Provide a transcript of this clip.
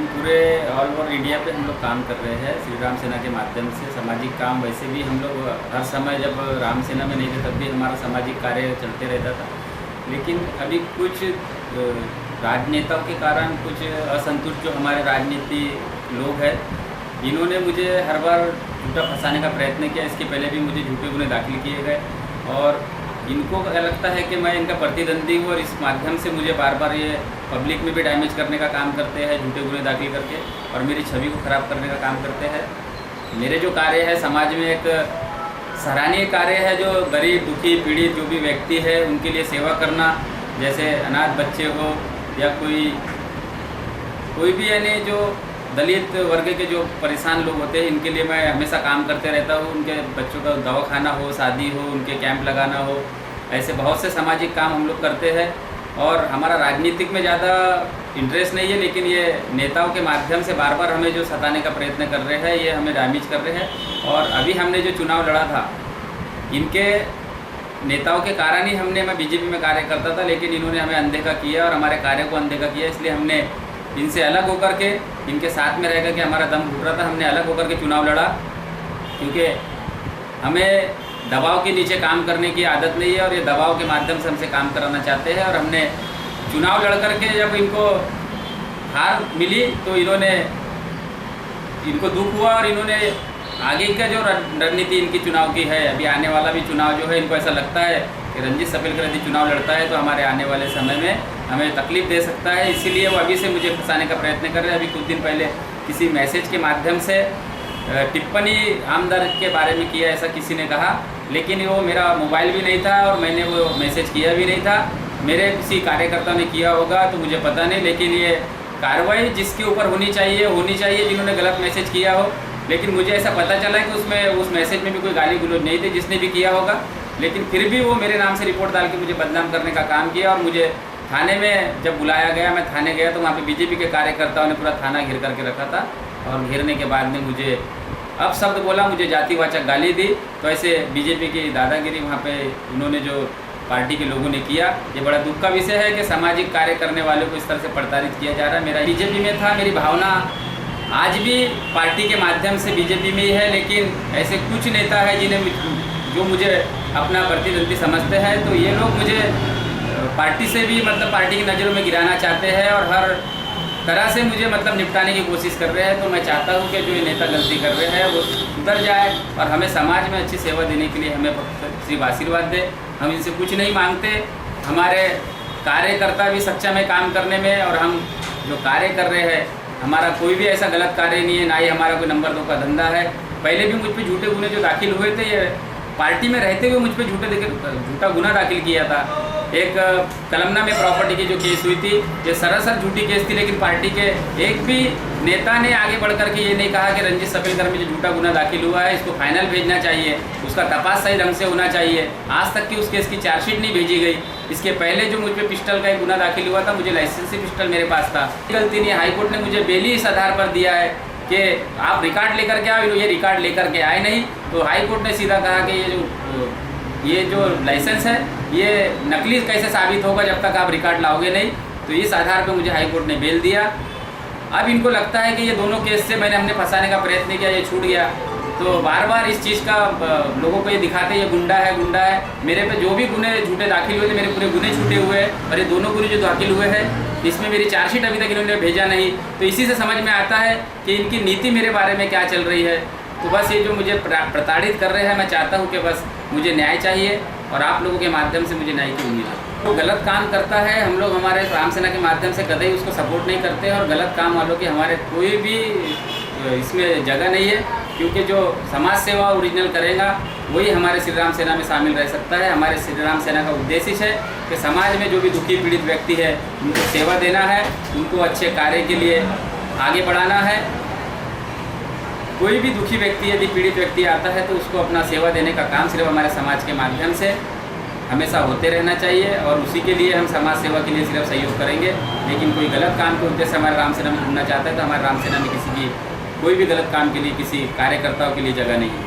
पूरे all over India पे हम लोग काम कर रहे हैं श्री राम सेना के माध्यम से। सामाजिक काम वैसे भी हम लोग हर समय, जब राम सेना में नहीं थे तब भी हमारा सामाजिक कार्य चलते रहता था। लेकिन अभी कुछ राजनेताओं के कारण कुछ असंतुष्ट जो हमारे राजनीति लोग हैं, इन्होंने मुझे हर बार झूठा फंसाने का प्रयत्न किया। इसके पहले भी मुझे झूठे गुने दाखिल किए गए और इनको लगता है कि मैं इनका प्रतिद्वंदी हूँ और इस माध्यम से मुझे बार बार ये पब्लिक में भी डैमेज करने का काम करते हैं, झूठे गुने दाखिल करके, और मेरी छवि को ख़राब करने का काम करते हैं। मेरे जो कार्य है समाज में एक सराहनीय कार्य है, जो गरीब दुखी पीड़ित जो भी व्यक्ति है उनके लिए सेवा करना, जैसे अनाथ बच्चे हो या कोई भी, यानी जो दलित वर्ग के जो परेशान लोग होते हैं, इनके लिए मैं हमेशा काम करते रहता हूँ। उनके बच्चों का दवाखाना हो, शादी हो, उनके कैंप लगाना हो, ऐसे बहुत से सामाजिक काम हम लोग करते हैं। और हमारा राजनीतिक में ज़्यादा इंटरेस्ट नहीं है, लेकिन ये नेताओं के माध्यम से बार बार हमें जो सताने का प्रयत्न कर रहे हैं, ये हमें डैमेज कर रहे हैं। और अभी हमने जो चुनाव लड़ा था, इनके नेताओं के कारण ही मैं बीजेपी में कार्य करता था, लेकिन इन्होंने हमें अनदेखा किया और हमारे कार्य को अनदेखा किया। इसलिए हमने इनसे अलग होकर के, इनके साथ में रह कर के हमारा दम घुट रहा था, हमने अलग होकर के चुनाव लड़ा, क्योंकि हमें दबाव के नीचे काम करने की आदत नहीं है और ये दबाव के माध्यम से हमसे काम कराना चाहते हैं। और हमने चुनाव लड़ करके जब इनको हार मिली तो इनको दुख हुआ और इन्होंने आगे का जो रणनीति इनकी चुनाव की है, अभी आने वाला भी चुनाव जो है, इनको ऐसा लगता है कि रंजीत सपेलकर यदि चुनाव लड़ता है तो हमारे आने वाले समय में हमें तकलीफ दे सकता है। इसीलिए वो अभी से मुझे फंसाने का प्रयत्न कर रहे हैं। अभी कुछ दिन पहले किसी मैसेज के माध्यम से टिप्पणी आमदर के बारे में किया, ऐसा किसी ने कहा, लेकिन वो मेरा मोबाइल भी नहीं था और मैंने वो मैसेज किया भी नहीं था। मेरे किसी कार्यकर्ता ने किया होगा तो मुझे पता नहीं, लेकिन ये कार्रवाई जिसके ऊपर होनी चाहिए जिन्होंने गलत मैसेज किया हो। लेकिन मुझे ऐसा पता चला कि उस मैसेज में भी कोई गाली गलौज नहीं थी, जिसने भी किया होगा, लेकिन फिर भी वो मेरे नाम से रिपोर्ट डाल के मुझे बदनाम करने का काम किया। और मुझे थाने में जब बुलाया गया, मैं थाने गया तो वहाँ पे बीजेपी के कार्यकर्ताओं ने पूरा थाना घेर करके रखा था और घेरने के बाद में मुझे अपशब्द बोला, मुझे जातिवाचक गाली दी। तो ऐसे बीजेपी की दादागिरी वहाँ पे उन्होंने जो पार्टी के लोगों ने किया, ये बड़ा दुख का विषय है कि सामाजिक कार्य करने वालों को इस तरह से प्रताड़ित किया जा रहा है। मेरा बीजेपी में था, मेरी भावना आज भी पार्टी के माध्यम से बीजेपी में ही है, लेकिन ऐसे कुछ नेता है जो मुझे अपना प्रतिद्वंदी समझते हैं, तो ये लोग मुझे पार्टी से भी पार्टी की नज़रों में गिराना चाहते हैं और हर तरह से मुझे निपटाने की कोशिश कर रहे हैं। तो मैं चाहता हूँ कि जो ये नेता गलती कर रहे हैं वो सुधर जाए और हमें समाज में अच्छी सेवा देने के लिए हमें सिर्फ आशीर्वाद दे। हम इनसे कुछ नहीं मांगते, हमारे कार्यकर्ता भी सक्षम है काम करने में, और हम जो कार्य कर रहे हैं, हमारा कोई भी ऐसा गलत कार्य नहीं है, ना ही हमारा कोई नंबर 2 का धंधा है। पहले भी मुझ पर झूठे गुने जो दाखिल हुए थे, ये पार्टी में रहते हुए मुझ पर झूठा गुना दाखिल किया था। एक कलमना में प्रॉपर्टी की जो केस हुई थी, ये सरासर झूठी केस थी, लेकिन पार्टी के एक भी नेता ने आगे बढ़ करके ये नहीं कहा कि रंजीत सपेलकर में जो झूठा गुना दाखिल हुआ है इसको फाइनल भेजना चाहिए, उसका तपास सही ढंग से होना चाहिए। आज तक की उस केस की चार्जशीट नहीं भेजी गई। इसके पहले जो मुझ पर पिस्टल का एक गुना दाखिल हुआ था, मुझे लाइसेंसी पिस्टल मेरे पास था, गलती नहीं, हाईकोर्ट ने मुझे बेल ही इस आधार पर दिया है कि आप रिकॉर्ड लेकर के आओ। ये रिकॉर्ड लेकर के आए नहीं, तो हाईकोर्ट ने सीधा कहा कि ये जो लाइसेंस है ये नकली कैसे साबित होगा जब तक आप रिकॉर्ड लाओगे नहीं। तो इस आधार पर मुझे हाईकोर्ट ने बेल दिया। अब इनको लगता है कि ये दोनों केस से मैंने हमने फंसाने का प्रयत्न किया, ये छूट गया, तो बार बार इस चीज़ का लोगों को ये दिखाते ये गुंडा है। मेरे पे जो भी गुने झूठे दाखिल हुए थे, मेरे पूरे गुने छूटे हुए हैं, और ये दोनों गुने जो दाखिल हुए हैं इसमें मेरी चार्जशीट अभी तक इन्होंने भेजा नहीं। तो इसी से समझ में आता है कि इनकी नीति मेरे बारे में क्या चल रही है। तो बस ये जो मुझे प्रताड़ित कर रहे हैं, मैं चाहता हूँ कि बस मुझे न्याय चाहिए और आप लोगों के माध्यम से मुझे न्याय की उम्मीद है। तो गलत काम करता है, हम लोग हमारे राम सेना के माध्यम से कतई उसको सपोर्ट नहीं करते हैं, और गलत काम वालों की हमारे कोई भी इसमें जगह नहीं है, क्योंकि जो समाज सेवा ओरिजिनल करेगा वही हमारे श्री राम सेना में शामिल रह सकता है। हमारे श्री राम सेना का उद्देश्य है कि समाज में जो भी दुखी पीड़ित व्यक्ति है उनको सेवा देना है, उनको अच्छे कार्य के लिए आगे बढ़ाना है। कोई भी दुखी व्यक्ति यदि पीड़ित व्यक्ति आता है तो उसको अपना सेवा देने का काम सिर्फ हमारे समाज के माध्यम से हमेशा होते रहना चाहिए, और उसी के लिए हम समाज सेवा के लिए सिर्फ सहयोग करेंगे। लेकिन कोई गलत काम के उद्देश्य हमारे राम सेना में ढूंढना चाहता है तो हमारे राम सेना में किसी की कोई भी गलत काम के लिए किसी कार्यकर्ताओं के लिए जगह नहीं है।